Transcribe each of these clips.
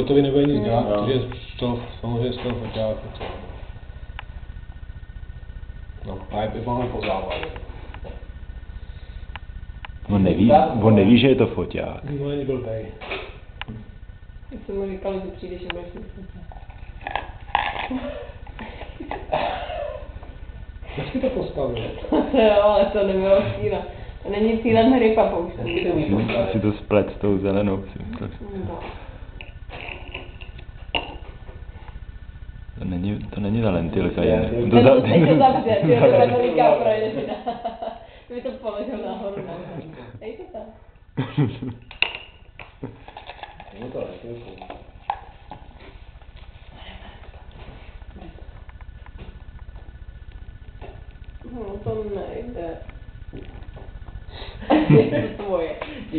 sportově nebude nic dělat, protože samozřejmě z toho foťáku. No, a je máme po závodě. On neví, že je to foťák. No, není blbej. Já jsem mu říkal, že přijdeš a budeš myslet. Jak jsi to postavil? Jo, ale to nebylo cíle. To není cílem hry papouška. Si to splet s tou zelenou. No. To není ta lentilka, je. Teď to zavře, ty to Amerika projde si dá. Ty by to položil nahoru. Dej to tam. Není to lentilku. No to nejde. Je to tvoje.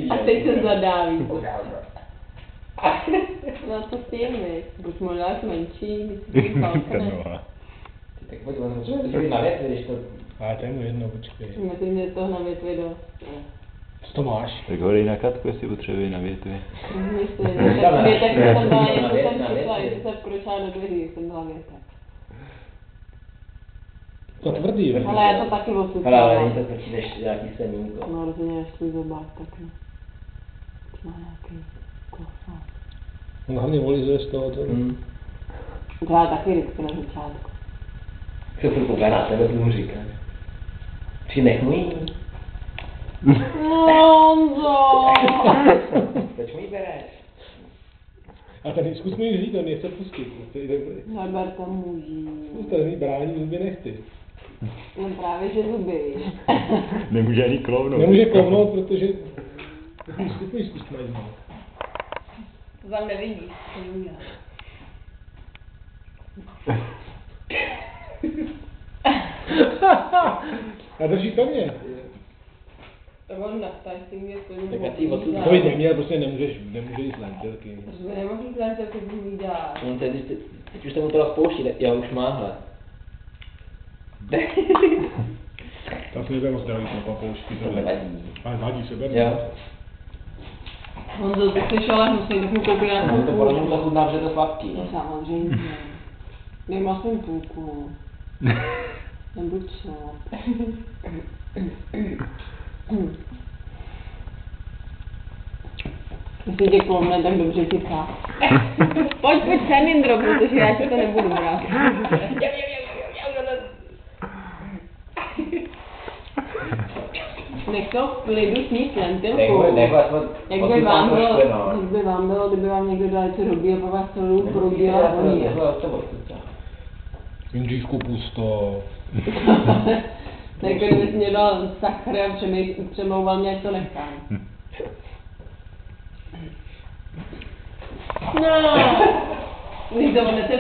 A teď se zadáví. No to s tím, víš. Buď možná menší, když si falkne. Tak pojď, on potřebuje na větvi, když to... Ale to je mu jedno, počkej. Myslím, že toho na větvi dost. Co to máš? Tak ho dej na Katku, jestli potřebuje na větvi. Myslím, že tak větek jsem dala, jestli jsem přišla, jestli jsem vkročila do dveří, jsem dala větek. To tvrdý, jo. Ale já to taky odsutila. Ale není to tvrdší než nějaký semínko. No rozhodně než tvůj zobák, tak ne. Má nějaký kosa. On hlavně volizuje z toho, to... To já taky vždycky na začátku. Co to kouká na tebe, ty mu říkáš? Při nech mu jí. Honzo! Proč mu jí bereš? A tady zkus mi říct, on mě chce pustit. Neber to můží. Zkus tady mi brání, zuby nechty. No právě, že zuby. Nemůže ani klovnout. Nemůže klovnout, protože... Zkus mají znát. To tam nevidíš, to udělá. A drží to mě. To on nachtáš si mě to Tak já si odsud... To by neměl, prostě nemůže jít z lentilky. Protože nemohl jít zase, co by mi dělá. Teď už se mu to rozpouští, jo, už má, hle. To asi nebude moc dělat na papoušky. To nevadí. Ale vadí se, ber. Jo. Honzo, ty jsi ale hnusný, tak mu koupí nějakou No to podle mě půlku. to chutná, že to sladký. No samozřejmě. Dej mu aspoň půlku. Nebuď co. Jestli tě klovne, tak dobře ti ká. Pojď sem, Indro, protože já ti to nebudu brát. Nech to v klidu snít lentilku. Jak by vám bylo, kdyby vám někdo dal něco dobrýho, po vás celou proudila voní. Jindříšku pusto. Tak kdybys mě dal sakr a přemlouval mě, ať to nechám. No, když to budete